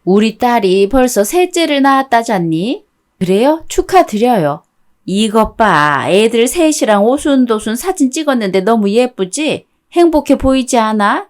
우리 딸이 벌써 셋째를 낳았다잖니? 그래요? 축하드려요. 이것 봐. 애들 셋이랑 오순도순 사진 찍었는데 너무 예쁘지? 행복해 보이지 않아?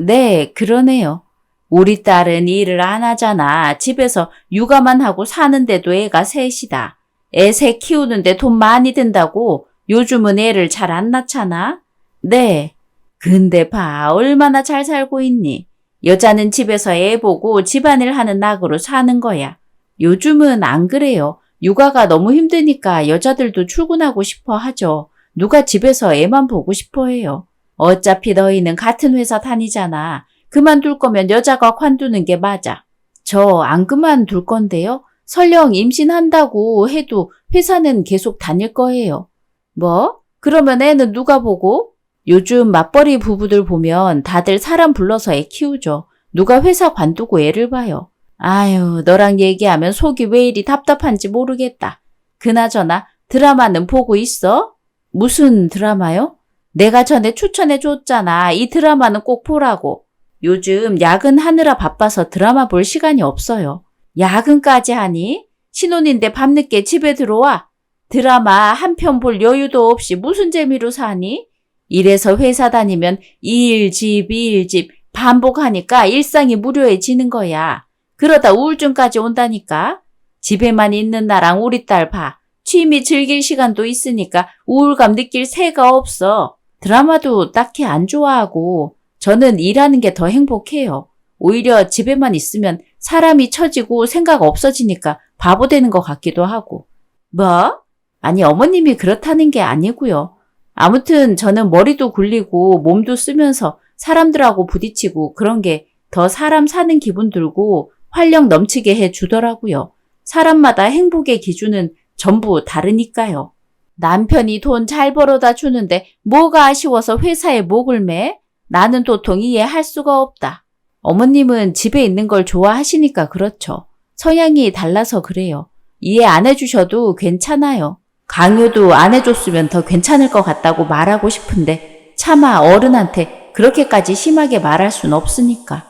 네, 그러네요. 우리 딸은 일을 안 하잖아. 집에서 육아만 하고 사는데도 애가 셋이다. 애 셋 키우는데 돈 많이 든다고 요즘은 애를 잘 안 낳잖아? 네. 근데 봐, 얼마나 잘 살고 있니? 여자는 집에서 애 보고 집안일 하는 낙으로 사는 거야. 요즘은 안 그래요. 육아가 너무 힘드니까 여자들도 출근하고 싶어 하죠. 누가 집에서 애만 보고 싶어 해요. 어차피 너희는 같은 회사 다니잖아. 그만둘 거면 여자가 관두는 게 맞아. 저 안 그만둘 건데요. 설령 임신한다고 해도 회사는 계속 다닐 거예요. 뭐? 그러면 애는 누가 보고? 요즘 맞벌이 부부들 보면 다들 사람 불러서 애 키우죠. 누가 회사 관두고 애를 봐요. 아유, 너랑 얘기하면 속이 왜 이리 답답한지 모르겠다. 그나저나 드라마는 보고 있어? 무슨 드라마요? 내가 전에 추천해줬잖아. 이 드라마는 꼭 보라고. 요즘 야근하느라 바빠서 드라마 볼 시간이 없어요. 야근까지 하니? 신혼인데 밤늦게 집에 들어와? 드라마 한 편 볼 여유도 없이 무슨 재미로 사니? 이래서 회사 다니면 일, 집 반복하니까 일상이 무료해지는 거야. 그러다 우울증까지 온다니까. 집에만 있는 나랑 우리 딸 봐. 취미 즐길 시간도 있으니까 우울감 느낄 새가 없어. 드라마도 딱히 안 좋아하고 저는 일하는 게 더 행복해요. 오히려 집에만 있으면 사람이 처지고 생각 없어지니까 바보 되는 것 같기도 하고. 뭐? 아니, 어머님이 그렇다는 게 아니고요. 아무튼 저는 머리도 굴리고 몸도 쓰면서 사람들하고 부딪히고 그런 게 더 사람 사는 기분 들고 활력 넘치게 해주더라고요. 사람마다 행복의 기준은 전부 다르니까요. 남편이 돈 잘 벌어다 주는데 뭐가 아쉬워서 회사에 목을 매? 나는 도통 이해할 수가 없다. 어머님은 집에 있는 걸 좋아하시니까 그렇죠. 성향이 달라서 그래요. 이해 안 해주셔도 괜찮아요. 강요도 안 해줬으면 더 괜찮을 것 같다고 말하고 싶은데 차마 어른한테 그렇게까지 심하게 말할 순 없으니까.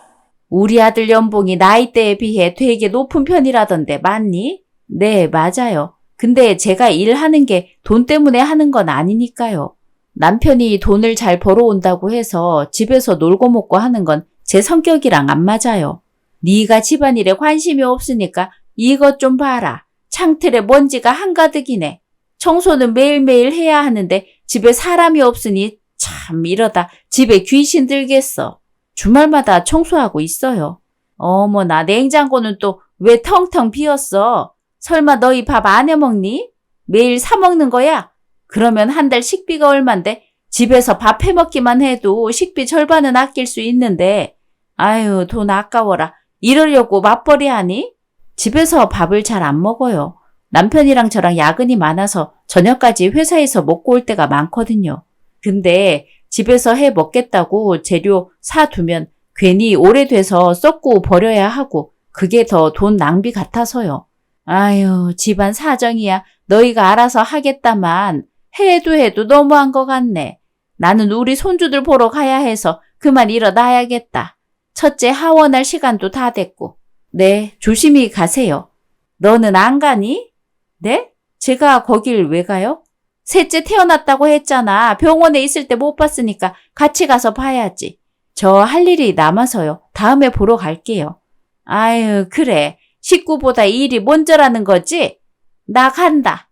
우리 아들 연봉이 나이대에 비해 되게 높은 편이라던데 맞니? 네, 맞아요. 근데 제가 일하는 게 돈 때문에 하는 건 아니니까요. 남편이 돈을 잘 벌어온다고 해서 집에서 놀고 먹고 하는 건 제 성격이랑 안 맞아요. 네가 집안일에 관심이 없으니까 이것 좀 봐라. 창틀에 먼지가 한가득이네. 청소는 매일매일 해야 하는데 집에 사람이 없으니 참 이러다 집에 귀신 들겠어. 주말마다 청소하고 있어요. 어머나 냉장고는 또 왜 텅텅 비었어? 설마 너희 밥 안 해먹니? 매일 사 먹는 거야? 그러면 한 달 식비가 얼만데 집에서 밥 해먹기만 해도 식비 절반은 아낄 수 있는데 아유 돈 아까워라. 이러려고 맞벌이 하니? 집에서 밥을 잘 안 먹어요. 남편이랑 저랑 야근이 많아서 저녁까지 회사에서 먹고 올 때가 많거든요. 근데 집에서 해 먹겠다고 재료 사두면 괜히 오래돼서 썩고 버려야 하고 그게 더 돈 낭비 같아서요. 아유, 집안 사정이야. 너희가 알아서 하겠다만 해도 너무한 것 같네. 나는 우리 손주들 보러 가야 해서 그만 일어나야겠다. 첫째 하원할 시간도 다 됐고. 네, 조심히 가세요. 너는 안 가니? 네? 제가 거길 왜 가요? 셋째 태어났다고 했잖아. 병원에 있을 때 못 봤으니까 같이 가서 봐야지. 저 할 일이 남아서요. 다음에 보러 갈게요. 아유, 그래. 식구보다 일이 먼저라는 거지? 나 간다.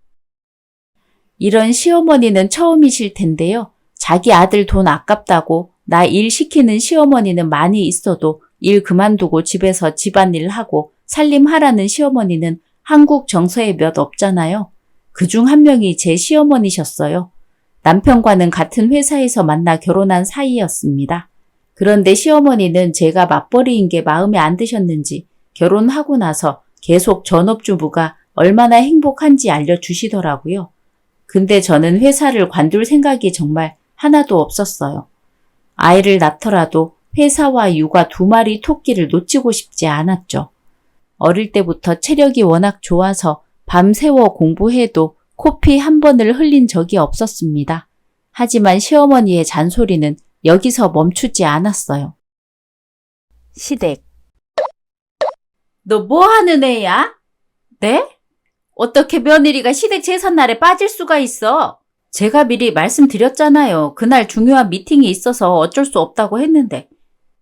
이런 시어머니는 처음이실 텐데요. 자기 아들 돈 아깝다고 나 일 시키는 시어머니는 많이 있어도 일 그만두고 집에서 집안일 하고 살림하라는 시어머니는 한국 정서에 몇 없잖아요. 그중 한 명이 제 시어머니셨어요. 남편과는 같은 회사에서 만나 결혼한 사이였습니다. 그런데 시어머니는 제가 맞벌이인 게 마음에 안 드셨는지 결혼하고 나서 계속 전업주부가 얼마나 행복한지 알려주시더라고요. 근데 저는 회사를 관둘 생각이 정말 하나도 없었어요. 아이를 낳더라도 회사와 육아 두 마리 토끼를 놓치고 싶지 않았죠. 어릴 때부터 체력이 워낙 좋아서 밤새워 공부해도 코피 한 번을 흘린 적이 없었습니다. 하지만 시어머니의 잔소리는 여기서 멈추지 않았어요. 시댁 너 뭐 하는 애야? 네? 어떻게 며느리가 시댁 제삿날에 빠질 수가 있어? 제가 미리 말씀드렸잖아요. 그날 중요한 미팅이 있어서 어쩔 수 없다고 했는데.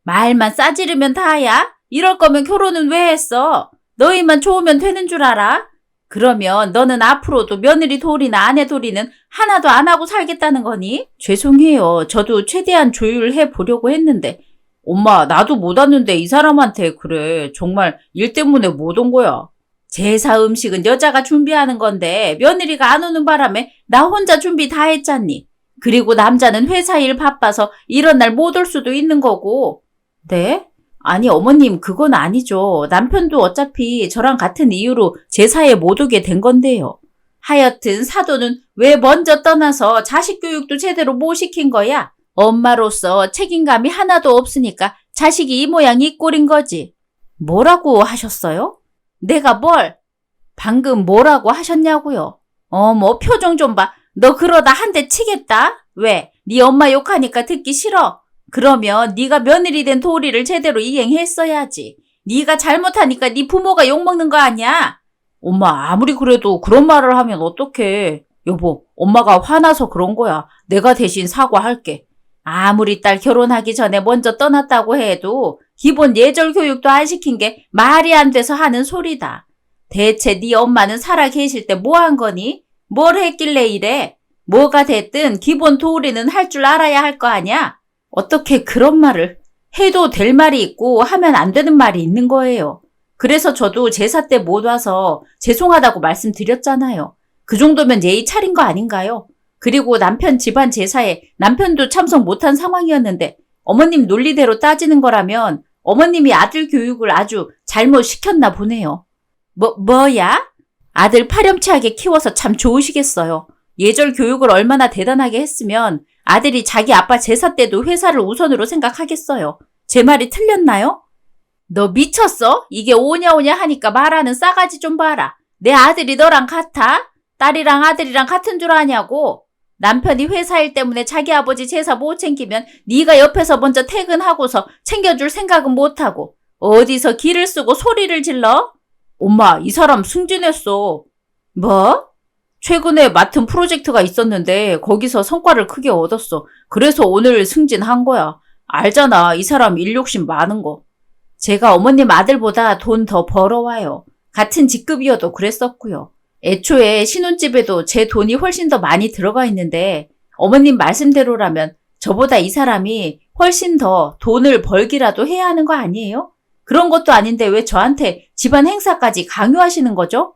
말만 싸지르면 다야? 이럴 거면 결혼은 왜 했어? 너희만 좋으면 되는 줄 알아? 그러면 너는 앞으로도 며느리 도리나 아내 도리는 하나도 안 하고 살겠다는 거니? 죄송해요. 저도 최대한 조율해 보려고 했는데. 엄마, 나도 못 왔는데 이 사람한테 그래. 정말 일 때문에 못 온 거야. 제사 음식은 여자가 준비하는 건데 며느리가 안 오는 바람에 나 혼자 준비 다 했잖니. 그리고 남자는 회사 일 바빠서 이런 날 못 올 수도 있는 거고. 네? 아니 어머님 그건 아니죠. 남편도 어차피 저랑 같은 이유로 제사에 못 오게 된 건데요. 하여튼 사돈은 왜 먼저 떠나서 자식 교육도 제대로 못 시킨 거야? 엄마로서 책임감이 하나도 없으니까 자식이 이 모양 이 꼴인 거지. 뭐라고 하셨어요? 내가 뭘? 방금 뭐라고 하셨냐고요? 어머 표정 좀 봐. 너 그러다 한 대 치겠다? 왜? 네 엄마 욕하니까 듣기 싫어? 그러면 네가 며느리 된 도리를 제대로 이행했어야지. 네가 잘못하니까 네 부모가 욕먹는 거 아니야? 엄마 아무리 그래도 그런 말을 하면 어떡해. 여보, 엄마가 화나서 그런 거야. 내가 대신 사과할게. 아무리 딸 결혼하기 전에 먼저 떠났다고 해도 기본 예절 교육도 안 시킨 게 말이 안 돼서 하는 소리다. 대체 네 엄마는 살아 계실 때 뭐 한 거니? 뭘 했길래 이래? 뭐가 됐든 기본 도리는 할 줄 알아야 할 거 아니야? 어떻게 그런 말을 해도 될 말이 있고 하면 안 되는 말이 있는 거예요. 그래서 저도 제사 때 못 와서 죄송하다고 말씀드렸잖아요. 그 정도면 예의 차린 거 아닌가요? 그리고 남편 집안 제사에 남편도 참석 못한 상황이었는데 어머님 논리대로 따지는 거라면 어머님이 아들 교육을 아주 잘못 시켰나 보네요. 뭐야? 아들 파렴치하게 키워서 참 좋으시겠어요. 예절 교육을 얼마나 대단하게 했으면 아들이 자기 아빠 제사 때도 회사를 우선으로 생각하겠어요. 제 말이 틀렸나요? 너 미쳤어? 이게 오냐오냐 하니까 말하는 싸가지 좀 봐라. 내 아들이 너랑 같아? 딸이랑 아들이랑 같은 줄 아냐고? 남편이 회사 일 때문에 자기 아버지 제사 못 챙기면 네가 옆에서 먼저 퇴근하고서 챙겨줄 생각은 못하고 어디서 기를 쓰고 소리를 질러? 엄마, 이 사람 승진했어. 뭐? 최근에 맡은 프로젝트가 있었는데 거기서 성과를 크게 얻었어. 그래서 오늘 승진한 거야. 알잖아, 이 사람 일 욕심 많은 거. 제가 어머님 아들보다 돈 더 벌어와요. 같은 직급이어도 그랬었고요. 애초에 신혼집에도 제 돈이 훨씬 더 많이 들어가 있는데 어머님 말씀대로라면 저보다 이 사람이 훨씬 더 돈을 벌기라도 해야 하는 거 아니에요? 그런 것도 아닌데 왜 저한테 집안 행사까지 강요하시는 거죠?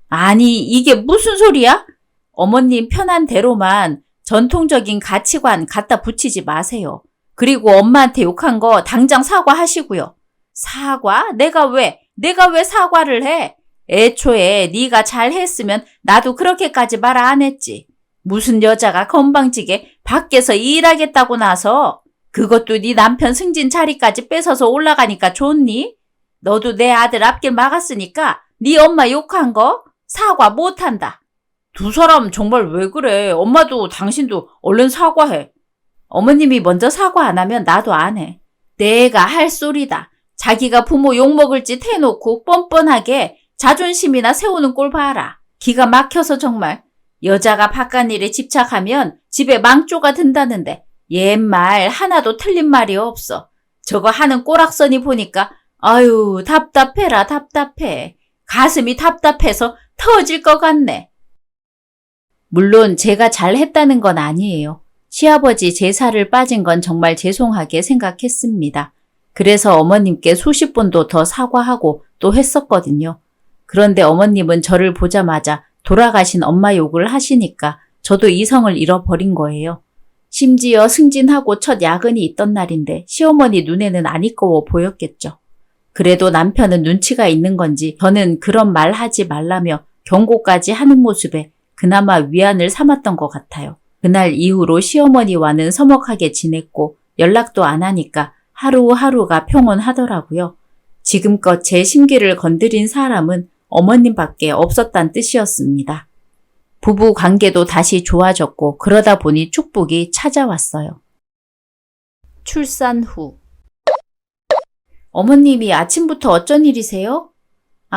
아니 이게 무슨 소리야? 어머님 편한 대로만 전통적인 가치관 갖다 붙이지 마세요. 그리고 엄마한테 욕한 거 당장 사과하시고요. 사과? 내가 왜 사과를 해? 애초에 네가 잘했으면 나도 그렇게까지 말 안 했지. 무슨 여자가 건방지게 밖에서 일하겠다고 나서 그것도 네 남편 승진 자리까지 뺏어서 올라가니까 좋니? 너도 내 아들 앞길 막았으니까 네 엄마 욕한 거 사과 못한다. 두 사람 정말 왜 그래? 엄마도 당신도 얼른 사과해. 어머님이 먼저 사과 안 하면 나도 안 해. 내가 할 소리다. 자기가 부모 욕먹을 짓 해놓고 뻔뻔하게 자존심이나 세우는 꼴 봐라. 기가 막혀서 정말. 여자가 바깥일에 집착하면 집에 망조가 든다는데 옛말 하나도 틀린 말이 없어. 저거 하는 꼬락서니 보니까 아유 답답해라 답답해. 가슴이 답답해서 터질 것 같네. 물론 제가 잘했다는 건 아니에요. 시아버지 제사를 빠진 건 정말 죄송하게 생각했습니다. 그래서 어머님께 수십 번도 더 사과하고 또 했었거든요. 그런데 어머님은 저를 보자마자 돌아가신 엄마 욕을 하시니까 저도 이성을 잃어버린 거예요. 심지어 승진하고 첫 야근이 있던 날인데 시어머니 눈에는 안 이꺼워 보였겠죠. 그래도 남편은 눈치가 있는 건지 저는 그런 말 하지 말라며 경고까지 하는 모습에 그나마 위안을 삼았던 것 같아요. 그날 이후로 시어머니와는 서먹하게 지냈고 연락도 안 하니까 하루하루가 평온하더라고요. 지금껏 제 심기를 건드린 사람은 어머님밖에 없었단 뜻이었습니다. 부부 관계도 다시 좋아졌고 그러다 보니 축복이 찾아왔어요. 출산 후 어머님이 아침부터 어쩐 일이세요?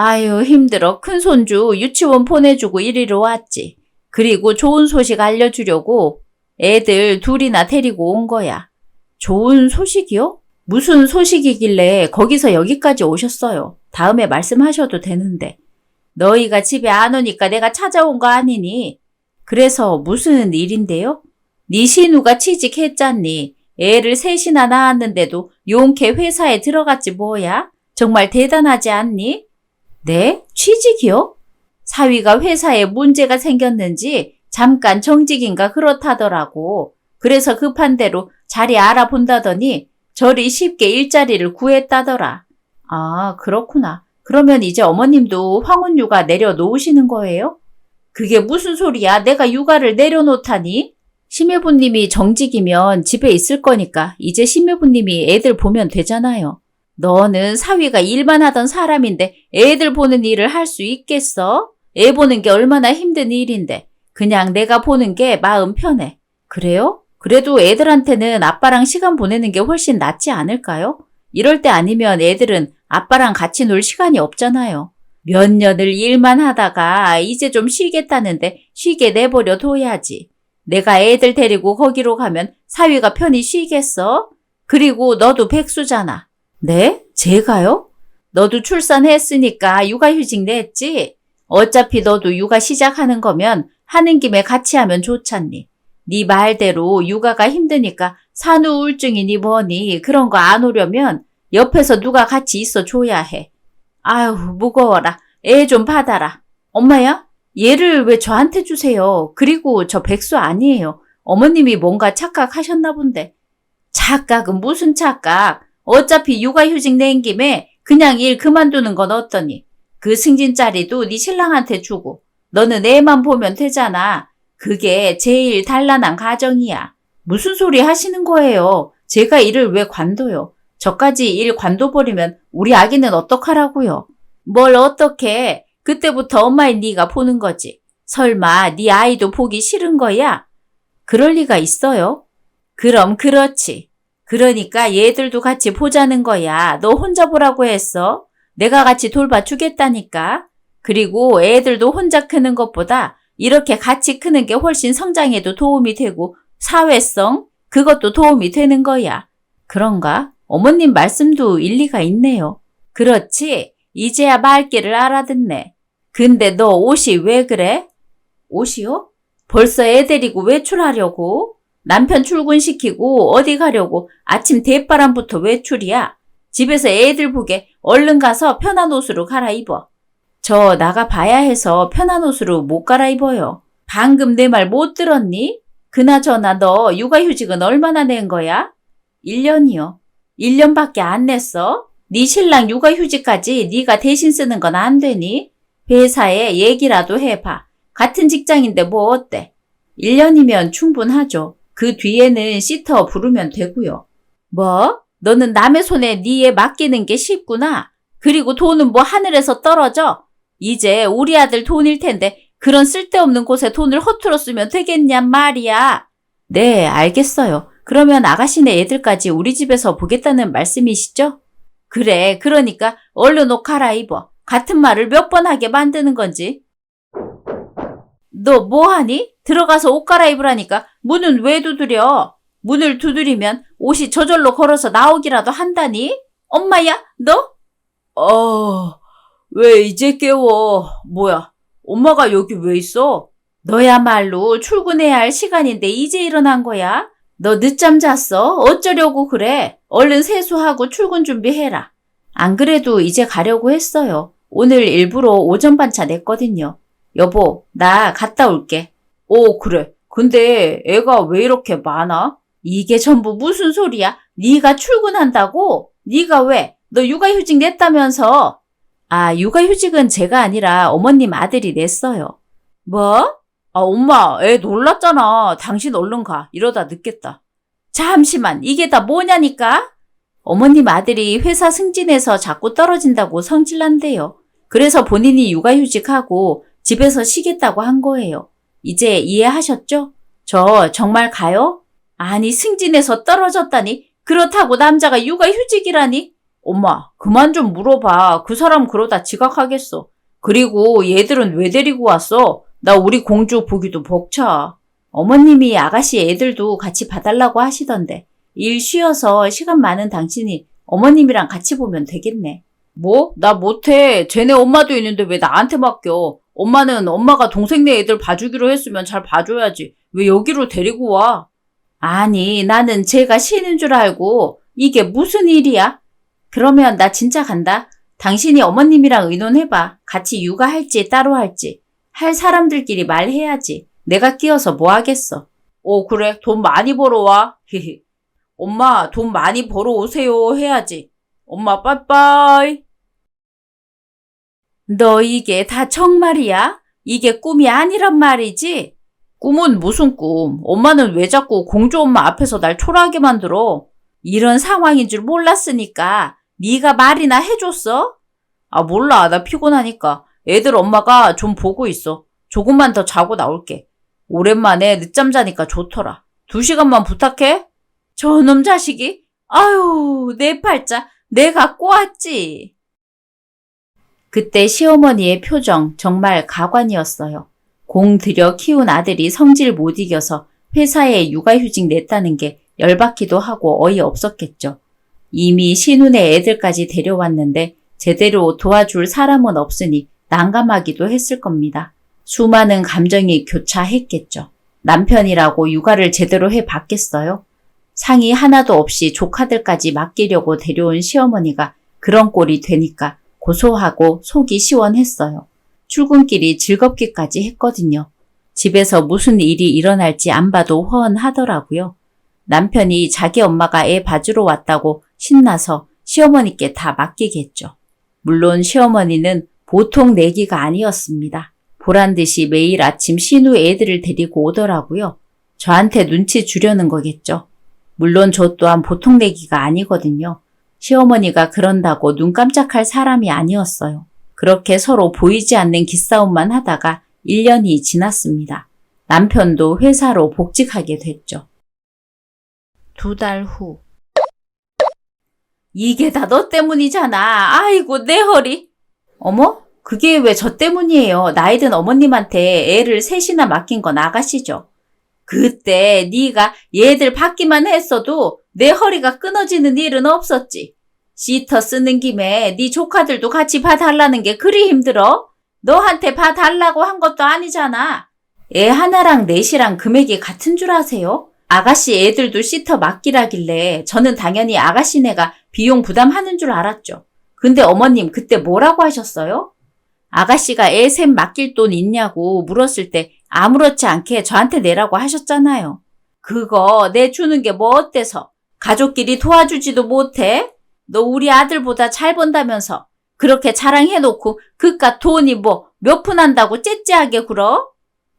아유, 힘들어. 큰 손주 유치원 보내주고 이리로 왔지. 그리고 좋은 소식 알려주려고 애들 둘이나 데리고 온 거야. 좋은 소식이요? 무슨 소식이길래 거기서 여기까지 오셨어요? 다음에 말씀하셔도 되는데. 너희가 집에 안 오니까 내가 찾아온 거 아니니? 그래서 무슨 일인데요? 네 신우가 취직했잖니. 애를 셋이나 낳았는데도 용케 회사에 들어갔지 뭐야? 정말 대단하지 않니? 네? 취직이요? 사위가 회사에 문제가 생겼는지 잠깐 정직인가 그렇다더라고. 그래서 급한 대로 자리 알아본다더니 저리 쉽게 일자리를 구했다더라. 아, 그렇구나. 그러면 이제 어머님도 황혼휴가 내려놓으시는 거예요? 그게 무슨 소리야? 내가 육아를 내려놓다니? 심해부님이 정직이면 집에 있을 거니까 이제 심해부님이 애들 보면 되잖아요. 너는 사위가 일만 하던 사람인데 애들 보는 일을 할 수 있겠어? 애 보는 게 얼마나 힘든 일인데 그냥 내가 보는 게 마음 편해. 그래요? 그래도 애들한테는 아빠랑 시간 보내는 게 훨씬 낫지 않을까요? 이럴 때 아니면 애들은 아빠랑 같이 놀 시간이 없잖아요. 몇 년을 일만 하다가 이제 좀 쉬겠다는데 쉬게 내버려 둬야지. 내가 애들 데리고 거기로 가면 사위가 편히 쉬겠어? 그리고 너도 백수잖아. 네? 제가요? 너도 출산했으니까 육아휴직 냈지? 어차피 너도 육아 시작하는 거면 하는 김에 같이 하면 좋잖니. 네 말대로 육아가 힘드니까 산후 우울증이니 뭐니 그런 거 안 오려면 옆에서 누가 같이 있어 줘야 해. 아유, 무거워라. 애 좀 받아라. 엄마야? 얘를 왜 저한테 주세요? 그리고 저 백수 아니에요. 어머님이 뭔가 착각하셨나 본데. 착각은 무슨 착각? 어차피 육아휴직 낸 김에 그냥 일 그만두는 건 어떠니? 그 승진자리도 네 신랑한테 주고 너는 애만 보면 되잖아. 그게 제일 단란한 가정이야. 무슨 소리 하시는 거예요? 제가 일을 왜 관둬요? 저까지 일 관둬버리면 우리 아기는 어떡하라고요? 뭘 어떡해? 그때부터 엄마인 네가 보는 거지. 설마 네 아이도 보기 싫은 거야? 그럴 리가 있어요? 그럼 그렇지. 그러니까 얘들도 같이 보자는 거야. 너 혼자 보라고 했어? 내가 같이 돌봐주겠다니까. 그리고 애들도 혼자 크는 것보다 이렇게 같이 크는 게 훨씬 성장에도 도움이 되고 사회성, 그것도 도움이 되는 거야. 그런가? 어머님 말씀도 일리가 있네요. 그렇지. 이제야 말귀를 알아듣네. 근데 너 옷이 왜 그래? 옷이요? 벌써 애 데리고 외출하려고? 남편 출근시키고 어디 가려고 아침 대바람부터 외출이야. 집에서 애들 보게 얼른 가서 편한 옷으로 갈아입어. 저 나가 봐야 해서 편한 옷으로 못 갈아입어요. 방금 내 말 못 들었니? 그나저나 너 육아휴직은 얼마나 낸 거야? 1년이요. 1년밖에 안 냈어? 네 신랑 육아휴직까지 네가 대신 쓰는 건 안 되니? 회사에 얘기라도 해봐. 같은 직장인데 뭐 어때? 1년이면 충분하죠. 그 뒤에는 시터 부르면 되고요. 뭐? 너는 남의 손에 네 애 맡기는 게 쉽구나. 그리고 돈은 뭐 하늘에서 떨어져? 이제 우리 아들 돈일 텐데 그런 쓸데없는 곳에 돈을 허투루 쓰면 되겠냔 말이야. 네, 알겠어요. 그러면 아가씨네 애들까지 우리 집에서 보겠다는 말씀이시죠? 그래, 그러니까 얼른 옷 갈아입어. 같은 말을 몇 번 하게 만드는 건지. 너 뭐하니? 들어가서 옷 갈아입으라니까 문은 왜 두드려? 문을 두드리면 옷이 저절로 걸어서 나오기라도 한다니? 엄마야, 너? 왜 이제 깨워? 뭐야, 엄마가 여기 왜 있어? 너야말로 출근해야 할 시간인데 이제 일어난 거야? 너 늦잠 잤어? 어쩌려고 그래? 얼른 세수하고 출근 준비해라. 안 그래도 이제 가려고 했어요. 오늘 일부러 오전 반차 냈거든요. 여보, 나 갔다 올게. 그래. 근데 애가 왜 이렇게 많아? 이게 전부 무슨 소리야? 네가 출근한다고? 네가 왜? 너 육아휴직 냈다면서? 아, 육아휴직은 제가 아니라 어머님 아들이 냈어요. 뭐? 엄마, 애 놀랐잖아. 당신 얼른 가. 이러다 늦겠다. 잠시만, 이게 다 뭐냐니까? 어머님 아들이 회사 승진해서 자꾸 떨어진다고 성질난대요. 그래서 본인이 육아휴직하고 집에서 쉬겠다고 한 거예요. 이제 이해하셨죠? 저 정말 가요? 아니, 승진해서 떨어졌다니? 그렇다고 남자가 육아휴직이라니? 엄마, 그만 좀 물어봐. 그 사람 그러다 지각하겠어. 그리고 얘들은 왜 데리고 왔어? 나 우리 공주 보기도 벅차. 어머님이 아가씨 애들도 같이 봐달라고 하시던데. 일 쉬어서 시간 많은 당신이 어머님이랑 같이 보면 되겠네. 뭐? 나 못해. 쟤네 엄마도 있는데 왜 나한테 맡겨? 엄마는 엄마가 동생네 애들 봐주기로 했으면 잘 봐줘야지. 왜 여기로 데리고 와? 아니, 나는 쟤가 쉬는 줄 알고 이게 무슨 일이야? 그러면 나 진짜 간다. 당신이 어머님이랑 의논해봐. 같이 육아할지 따로 할지. 할 사람들끼리 말해야지. 내가 끼어서 뭐 하겠어. 그래. 돈 많이 벌어와. 히히. 엄마, 돈 많이 벌어오세요 해야지. 엄마, 빠이빠이. 너 이게 다 정말이야? 이게 꿈이 아니란 말이지? 꿈은 무슨 꿈? 엄마는 왜 자꾸 공주 엄마 앞에서 날 초라하게 만들어? 이런 상황인 줄 몰랐으니까 네가 말이나 해줬어? 아, 몰라. 나 피곤하니까. 애들 엄마가 좀 보고 있어. 조금만 더 자고 나올게. 오랜만에 늦잠 자니까 좋더라. 2시간만 부탁해? 저놈 자식이? 아유, 내 팔자. 내가 꼬았지. 그때 시어머니의 표정 정말 가관이었어요. 공 들여 키운 아들이 성질 못 이겨서 회사에 육아휴직 냈다는 게 열받기도 하고 어이없었겠죠. 이미 신혼의 애들까지 데려왔는데 제대로 도와줄 사람은 없으니 난감하기도 했을 겁니다. 수많은 감정이 교차했겠죠. 남편이라고 육아를 제대로 해봤겠어요? 상의 하나도 없이 조카들까지 맡기려고 데려온 시어머니가 그런 꼴이 되니까 고소하고 속이 시원했어요. 출근길이 즐겁기까지 했거든요. 집에서 무슨 일이 일어날지 안 봐도 허언하더라고요. 남편이 자기 엄마가 애 봐주러 왔다고 신나서 시어머니께 다 맡기겠죠. 물론 시어머니는 보통 내기가 아니었습니다. 보란듯이 매일 아침 신우 애들을 데리고 오더라고요. 저한테 눈치 주려는 거겠죠. 물론 저 또한 보통 내기가 아니거든요. 시어머니가 그런다고 눈 깜짝할 사람이 아니었어요. 그렇게 서로 보이지 않는 기싸움만 하다가 1년이 지났습니다. 남편도 회사로 복직하게 됐죠. 2달 후. 이게 다 너 때문이잖아. 아이고, 내 허리. 어머? 그게 왜 저 때문이에요. 나이든 어머님한테 애를 셋이나 맡긴 건 아가씨죠. 그때 네가 얘들 받기만 했어도 내 허리가 끊어지는 일은 없었지. 시터 쓰는 김에 네 조카들도 같이 봐달라는 게 그리 힘들어? 너한테 봐달라고 한 것도 아니잖아. 애 하나랑 넷이랑 금액이 같은 줄 아세요? 아가씨 애들도 시터 맡기라길래 저는 당연히 아가씨네가 비용 부담하는 줄 알았죠. 근데 어머님 그때 뭐라고 하셨어요? 아가씨가 애 셋 맡길 돈 있냐고 물었을 때 아무렇지 않게 저한테 내라고 하셨잖아요. 그거 내주는 게 뭐 어때서? 가족끼리 도와주지도 못해? 너 우리 아들보다 잘 번다면서 그렇게 자랑해놓고 그깟 돈이 뭐 몇 푼 한다고 째째하게 굴어?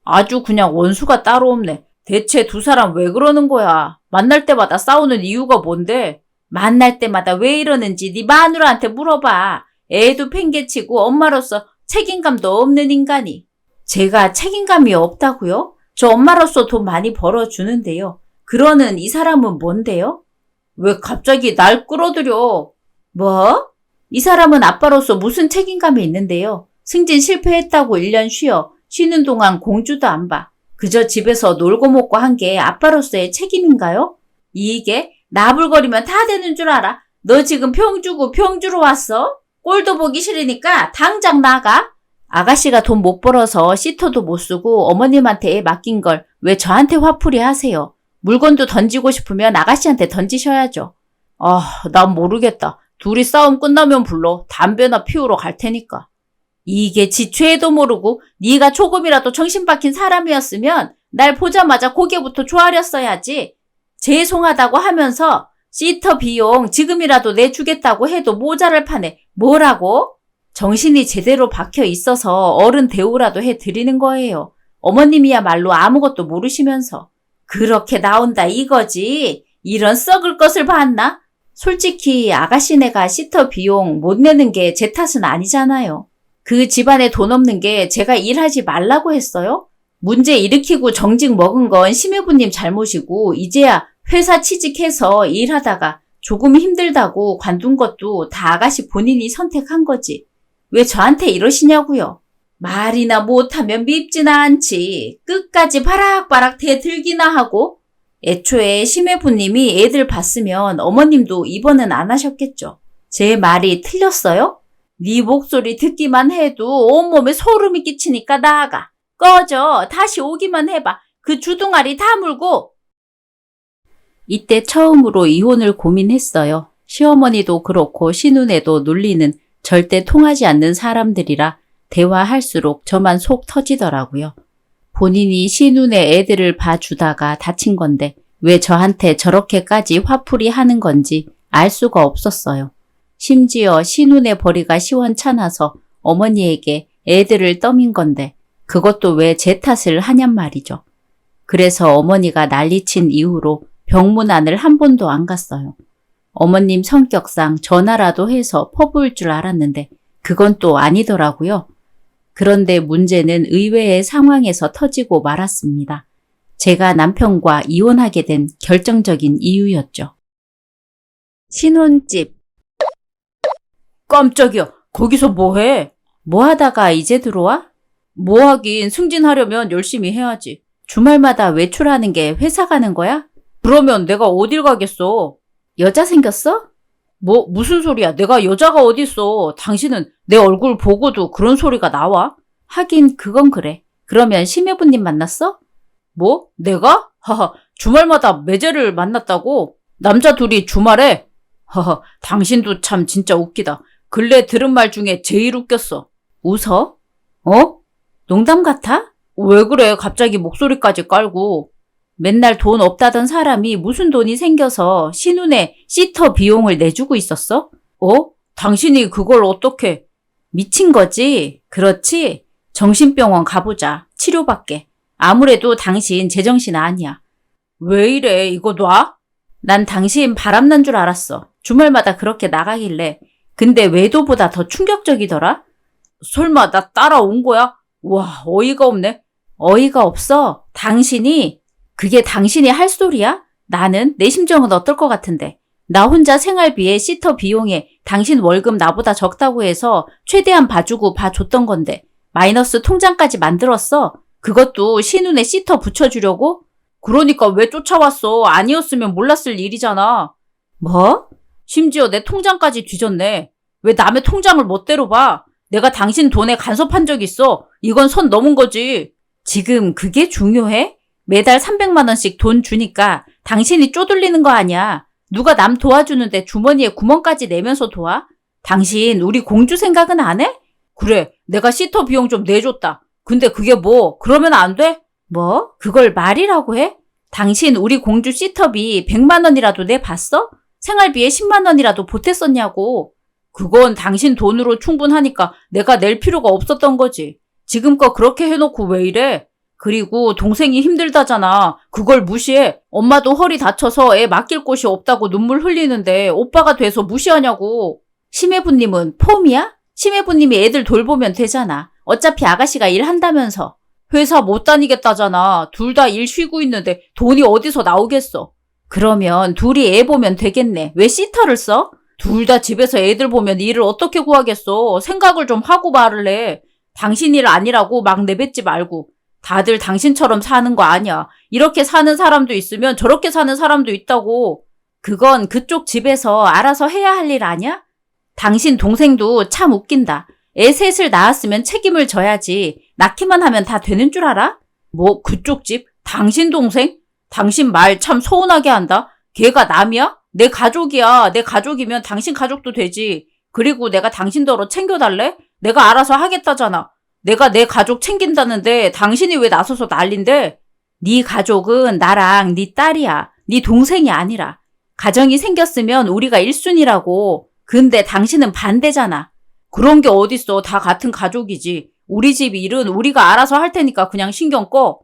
아주 그냥 원수가 따로 없네. 대체 두 사람 왜 그러는 거야? 만날 때마다 싸우는 이유가 뭔데? 만날 때마다 왜 이러는지 네 마누라한테 물어봐. 애도 팽개치고 엄마로서 책임감도 없는 인간이. 제가 책임감이 없다고요? 저 엄마로서 돈 많이 벌어주는데요. 그러는 이 사람은 뭔데요? 왜 갑자기 날 끌어들여? 뭐? 이 사람은 아빠로서 무슨 책임감이 있는데요. 승진 실패했다고 1년 쉬는 동안 공주도 안 봐. 그저 집에서 놀고 먹고 한 게 아빠로서의 책임인가요? 이게 나불거리면 다 되는 줄 알아? 너 지금 평주고 평주로 왔어? 꼴도 보기 싫으니까 당장 나가. 아가씨가 돈 못 벌어서 시터도 못 쓰고 어머님한테 애 맡긴 걸 왜 저한테 화풀이 하세요? 물건도 던지고 싶으면 아가씨한테 던지셔야죠. 난 모르겠다. 둘이 싸움 끝나면 불러. 담배나 피우러 갈 테니까. 이게 지 죄도 모르고 네가 조금이라도 정신 박힌 사람이었으면 날 보자마자 고개부터 조아렸어야지. 죄송하다고 하면서 시터 비용 지금이라도 내주겠다고 해도 모자랄 판에 뭐라고? 정신이 제대로 박혀 있어서 어른 대우라도 해드리는 거예요. 어머님이야말로 아무것도 모르시면서. 그렇게 나온다 이거지. 이런 썩을 것을 봤나? 솔직히 아가씨네가 시터 비용 못 내는 게 제 탓은 아니잖아요. 그 집안에 돈 없는 게 제가 일하지 말라고 했어요? 문제 일으키고 정직 먹은 건 심해부님 잘못이고 이제야 회사 취직해서 일하다가 조금 힘들다고 관둔 것도 다 아가씨 본인이 선택한 거지. 왜 저한테 이러시냐고요. 말이나 못하면 밉지나 않지. 끝까지 바락바락 대들기나 하고. 애초에 심해부님이 애들 봤으면 어머님도 입원은 안 하셨겠죠. 제 말이 틀렸어요? 네 목소리 듣기만 해도 온몸에 소름이 끼치니까 나아가. 꺼져. 다시 오기만 해봐. 그 주둥아리 다물고. 이때 처음으로 이혼을 고민했어요. 시어머니도 그렇고 시누네도 논리는 절대 통하지 않는 사람들이라 대화할수록 저만 속 터지더라고요. 본인이 시누네 애들을 봐주다가 다친 건데 왜 저한테 저렇게까지 화풀이 하는 건지 알 수가 없었어요. 심지어 시누네 벌이가 시원찮아서 어머니에게 애들을 떠민 건데 그것도 왜 제 탓을 하냔 말이죠. 그래서 어머니가 난리친 이후로 병문안을 한 번도 안 갔어요. 어머님 성격상 전화라도 해서 퍼부을 줄 알았는데 그건 또 아니더라고요. 그런데 문제는 의외의 상황에서 터지고 말았습니다. 제가 남편과 이혼하게 된 결정적인 이유였죠. 신혼집. 깜짝이야. 거기서 뭐해? 뭐 하다가 이제 들어와? 뭐 하긴 승진하려면 열심히 해야지. 주말마다 외출하는 게 회사 가는 거야? 그러면 내가 어딜 가겠어? 여자 생겼어? 무슨 소리야. 내가 여자가 어딨어. 당신은 내 얼굴 보고도 그런 소리가 나와? 하긴 그건 그래. 그러면 심해부님 만났어? 뭐? 내가? 하하, 주말마다 매제를 만났다고? 남자 둘이 주말에? 하하, 당신도 참 진짜 웃기다. 근래 들은 말 중에 제일 웃겼어. 웃어? 어? 농담 같아? 왜 그래? 갑자기 목소리까지 깔고. 맨날 돈 없다던 사람이 무슨 돈이 생겨서 신혼에 시터 비용을 내주고 있었어? 당신이 그걸 어떻게? 미친 거지? 그렇지? 정신병원 가보자. 치료받게. 아무래도 당신 제정신 아니야. 왜 이래? 이거 놔? 난 당신 바람난 줄 알았어. 주말마다 그렇게 나가길래. 근데 외도보다 더 충격적이더라? 설마 나 따라온 거야? 와, 어이가 없네. 어이가 없어. 그게 당신이 할 소리야? 나는 내 심정은 어떨 것 같은데. 나 혼자 생활비에 시터 비용에 당신 월급 나보다 적다고 해서 최대한 봐주고 봐줬던 건데 마이너스 통장까지 만들었어. 그것도 신혼에 시터 붙여주려고? 그러니까 왜 쫓아왔어? 아니었으면 몰랐을 일이잖아. 뭐? 심지어 내 통장까지 뒤졌네. 왜 남의 통장을 멋대로 봐? 내가 당신 돈에 간섭한 적 있어. 이건 선 넘은 거지. 지금 그게 중요해? 매달 300만 원씩 돈 주니까 당신이 쪼들리는 거 아니야. 누가 남 도와주는데 주머니에 구멍까지 내면서 도와? 당신 우리 공주 생각은 안 해? 그래, 내가 시터 비용 좀 내줬다. 근데 그게 뭐? 그러면 안 돼? 뭐? 그걸 말이라고 해? 당신 우리 공주 시터비 100만 원이라도 내봤어? 생활비에 10만 원이라도 보탰었냐고. 그건 당신 돈으로 충분하니까 내가 낼 필요가 없었던 거지. 지금껏 그렇게 해놓고 왜 이래? 그리고 동생이 힘들다잖아. 그걸 무시해. 엄마도 허리 다쳐서 애 맡길 곳이 없다고 눈물 흘리는데 오빠가 돼서 무시하냐고. 심해부님은 폼이야? 심해부님이 애들 돌보면 되잖아. 어차피 아가씨가 일한다면서. 회사 못 다니겠다잖아. 둘 다 일 쉬고 있는데 돈이 어디서 나오겠어. 그러면 둘이 애 보면 되겠네. 왜 시터를 써? 둘 다 집에서 애들 보면 일을 어떻게 구하겠어. 생각을 좀 하고 말을 해. 당신 일 아니라고 막 내뱉지 말고. 다들 당신처럼 사는 거 아니야. 이렇게 사는 사람도 있으면 저렇게 사는 사람도 있다고. 그건 그쪽 집에서 알아서 해야 할 일 아니야? 당신 동생도 참 웃긴다. 애 셋을 낳았으면 책임을 져야지. 낳기만 하면 다 되는 줄 알아? 뭐 그쪽 집? 당신 동생? 당신 말 참 서운하게 한다. 걔가 남이야? 내 가족이야. 내 가족이면 당신 가족도 되지. 그리고 내가 당신더러 챙겨달래? 내가 알아서 하겠다잖아. 내가 내 가족 챙긴다는데 당신이 왜 나서서 난린데? 네 가족은 나랑 네 딸이야. 네 동생이 아니라. 가정이 생겼으면 우리가 1순위라고. 근데 당신은 반대잖아. 그런 게 어딨어. 다 같은 가족이지. 우리 집 일은 우리가 알아서 할 테니까 그냥 신경 꺼.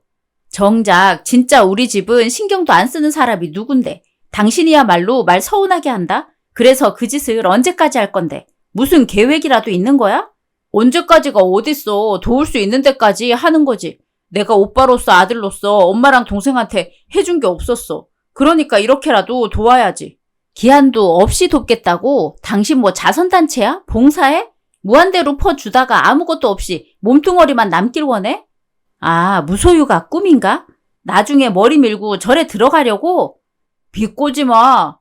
정작 진짜 우리 집은 신경도 안 쓰는 사람이 누군데. 당신이야말로 말 서운하게 한다. 그래서 그 짓을 언제까지 할 건데. 무슨 계획이라도 있는 거야? 언제까지가 어딨어. 도울 수 있는 데까지 하는 거지. 내가 오빠로서 아들로서 엄마랑 동생한테 해준 게 없었어. 그러니까 이렇게라도 도와야지. 기한도 없이 돕겠다고? 당신 뭐 자선단체야? 봉사해? 무한대로 퍼주다가 아무것도 없이 몸뚱어리만 남길 원해? 아, 무소유가 꿈인가? 나중에 머리 밀고 절에 들어가려고? 비꼬지 마.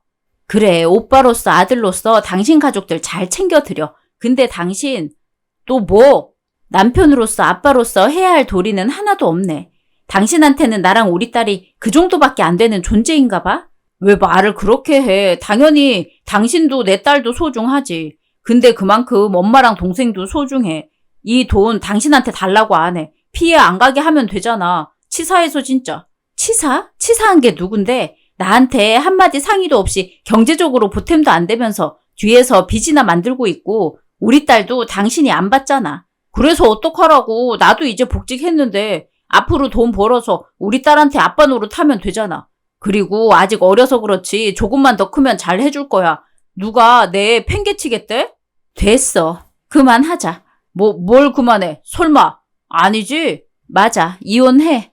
그래, 오빠로서 아들로서 당신 가족들 잘 챙겨드려. 근데 당신 또 뭐? 남편으로서 아빠로서 해야 할 도리는 하나도 없네. 당신한테는 나랑 우리 딸이 그 정도밖에 안 되는 존재인가 봐? 왜 말을 그렇게 해? 당연히 당신도 내 딸도 소중하지. 근데 그만큼 엄마랑 동생도 소중해. 이 돈 당신한테 달라고 안 해. 피해 안 가게 하면 되잖아. 치사해서 진짜. 치사? 치사한 게 누군데? 나한테 한마디 상의도 없이 경제적으로 보탬도 안 되면서 뒤에서 빚이나 만들고 있고 우리 딸도 당신이 안 받잖아. 그래서 어떡하라고. 나도 이제 복직했는데 앞으로 돈 벌어서 우리 딸한테 아빠 노릇하면 되잖아. 그리고 아직 어려서 그렇지 조금만 더 크면 잘 해줄 거야. 누가 내 팽개치겠대? 됐어. 그만하자. 뭘 그만해? 설마. 아니지? 맞아. 이혼해.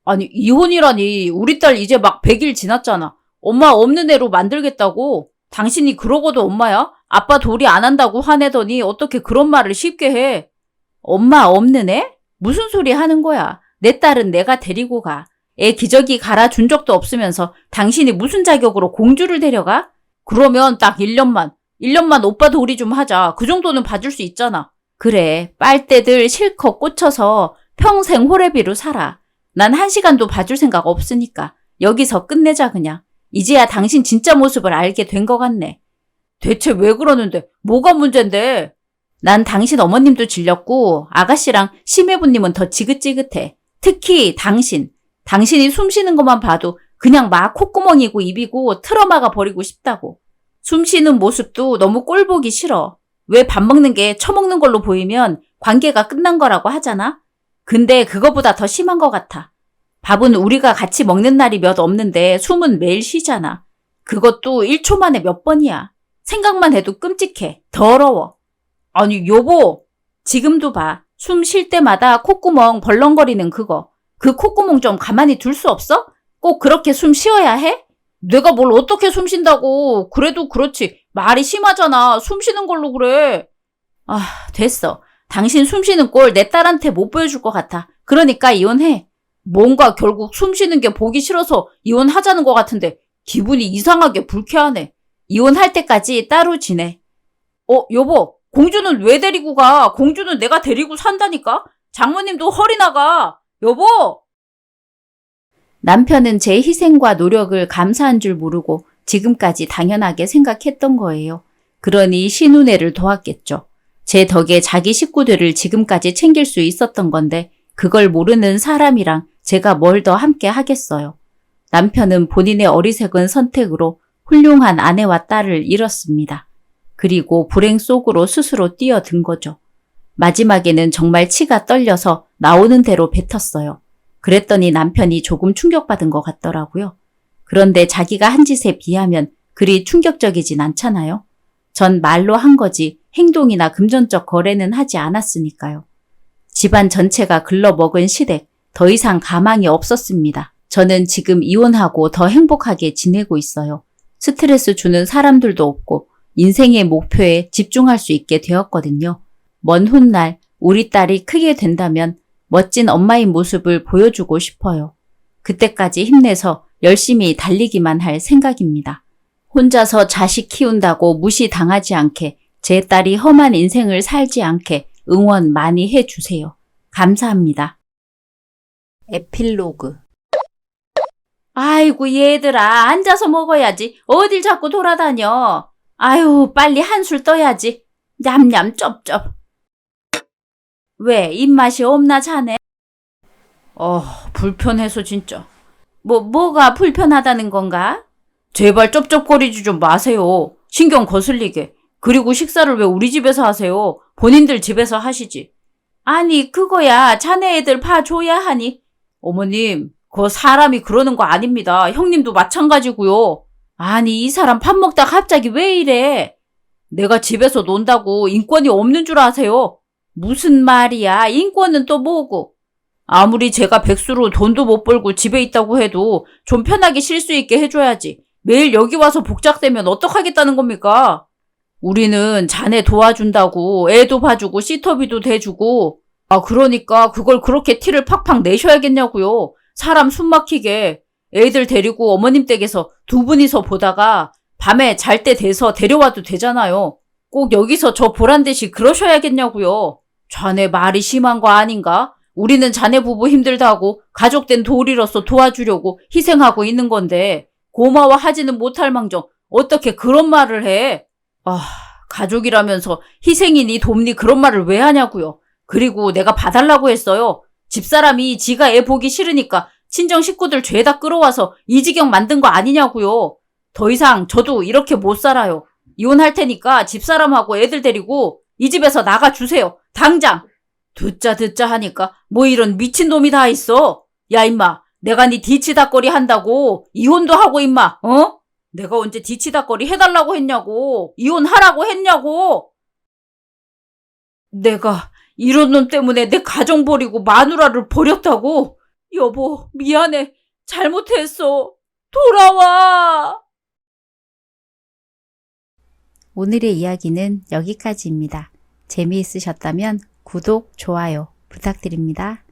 아니 이혼이라니. 우리 딸 이제 막 100일 지났잖아. 엄마 없는 애로 만들겠다고? 당신이 그러고도 엄마야? 아빠 도리 안 한다고 화내더니 어떻게 그런 말을 쉽게 해? 엄마 없는 애? 무슨 소리 하는 거야? 내 딸은 내가 데리고 가. 애 기저귀 갈아준 적도 없으면서 당신이 무슨 자격으로 공주를 데려가? 그러면 딱 1년만 오빠 도리 좀 하자. 그 정도는 봐줄 수 있잖아. 그래, 빨대들 실컷 꽂혀서 평생 호래비로 살아. 난 1시간도 봐줄 생각 없으니까 여기서 끝내자 그냥. 이제야 당신 진짜 모습을 알게 된 것 같네. 대체 왜 그러는데? 뭐가 문젠데? 난 당신 어머님도 질렸고 아가씨랑 심해부님은 더 지긋지긋해. 특히 당신. 당신이 숨 쉬는 것만 봐도 그냥 막 콧구멍이고 입이고 틀어막아 버리고 싶다고. 숨 쉬는 모습도 너무 꼴보기 싫어. 왜 밥 먹는 게 처먹는 걸로 보이면 관계가 끝난 거라고 하잖아? 근데 그거보다 더 심한 것 같아. 밥은 우리가 같이 먹는 날이 몇 없는데 숨은 매일 쉬잖아. 그것도 1초 만에 몇 번이야. 생각만 해도 끔찍해. 더러워. 아니 여보. 지금도 봐. 숨 쉴 때마다 콧구멍 벌렁거리는 그거. 그 콧구멍 좀 가만히 둘 수 없어? 꼭 그렇게 숨 쉬어야 해? 내가 뭘 어떻게 숨 쉰다고. 그래도 그렇지. 말이 심하잖아. 숨 쉬는 걸로 그래. 아, 됐어. 당신 숨 쉬는 꼴 내 딸한테 못 보여줄 것 같아. 그러니까 이혼해. 뭔가 결국 숨 쉬는 게 보기 싫어서 이혼하자는 것 같은데 기분이 이상하게 불쾌하네. 이혼할 때까지 따로 지내. 여보. 공주는 왜 데리고 가? 공주는 내가 데리고 산다니까? 장모님도 허리 나가. 여보! 남편은 제 희생과 노력을 감사한 줄 모르고 지금까지 당연하게 생각했던 거예요. 그러니 신우네를 도왔겠죠. 제 덕에 자기 식구들을 지금까지 챙길 수 있었던 건데 그걸 모르는 사람이랑 제가 뭘 더 함께 하겠어요. 남편은 본인의 어리석은 선택으로 훌륭한 아내와 딸을 잃었습니다. 그리고 불행 속으로 스스로 뛰어든 거죠. 마지막에는 정말 치가 떨려서 나오는 대로 뱉었어요. 그랬더니 남편이 조금 충격받은 것 같더라고요. 그런데 자기가 한 짓에 비하면 그리 충격적이진 않잖아요. 전 말로 한 거지 행동이나 금전적 거래는 하지 않았으니까요. 집안 전체가 글러먹은 시댁, 더 이상 가망이 없었습니다. 저는 지금 이혼하고 더 행복하게 지내고 있어요. 스트레스 주는 사람들도 없고 인생의 목표에 집중할 수 있게 되었거든요. 먼 훗날 우리 딸이 크게 된다면 멋진 엄마의 모습을 보여주고 싶어요. 그때까지 힘내서 열심히 달리기만 할 생각입니다. 혼자서 자식 키운다고 무시당하지 않게 제 딸이 험한 인생을 살지 않게 응원 많이 해주세요. 감사합니다. 에필로그. 아이고 얘들아 앉아서 먹어야지. 어딜 자꾸 돌아다녀. 아유 빨리 한술 떠야지. 냠냠 쩝쩝. 왜 입맛이 없나 자네? 불편해서 진짜. 뭐가 불편하다는 건가? 제발 쩝쩝거리지 좀 마세요. 신경 거슬리게. 그리고 식사를 왜 우리 집에서 하세요? 본인들 집에서 하시지. 아니 그거야 자네 애들 봐줘야 하니. 어머님 그거 사람이 그러는 거 아닙니다. 형님도 마찬가지고요. 아니 이 사람 밥 먹다 갑자기 왜 이래? 내가 집에서 논다고 인권이 없는 줄 아세요? 무슨 말이야? 인권은 또 뭐고? 아무리 제가 백수로 돈도 못 벌고 집에 있다고 해도 좀 편하게 쉴 수 있게 해줘야지. 매일 여기 와서 복작되면 어떡하겠다는 겁니까? 우리는 자네 도와준다고 애도 봐주고 시터비도 대주고 그러니까 그걸 그렇게 티를 팍팍 내셔야겠냐고요. 사람 숨 막히게 애들 데리고 어머님 댁에서 두 분이서 보다가 밤에 잘 때 돼서 데려와도 되잖아요. 꼭 여기서 저 보란듯이 그러셔야겠냐고요. 자네 말이 심한 거 아닌가? 우리는 자네 부부 힘들다고 가족된 도리로서 도와주려고 희생하고 있는 건데 고마워하지는 못할 망정 어떻게 그런 말을 해? 가족이라면서 희생이니 돕니 그런 말을 왜 하냐고요. 그리고 내가 봐달라고 했어요. 집사람이 지가 애 보기 싫으니까 친정 식구들 죄다 끌어와서 이 지경 만든 거 아니냐고요. 더 이상 저도 이렇게 못 살아요. 이혼할 테니까 집사람하고 애들 데리고 이 집에서 나가주세요. 당장. 듣자 하니까 뭐 이런 미친놈이 다 있어. 야 임마, 내가 네 뒤치다거리 한다고 이혼도 하고 임마. 내가 언제 뒤치다거리 해달라고 했냐고. 이혼하라고 했냐고. 내가 이런 놈 때문에 내 가정 버리고 마누라를 버렸다고? 여보, 미안해. 잘못했어. 돌아와. 오늘의 이야기는 여기까지입니다. 재미있으셨다면 구독, 좋아요 부탁드립니다.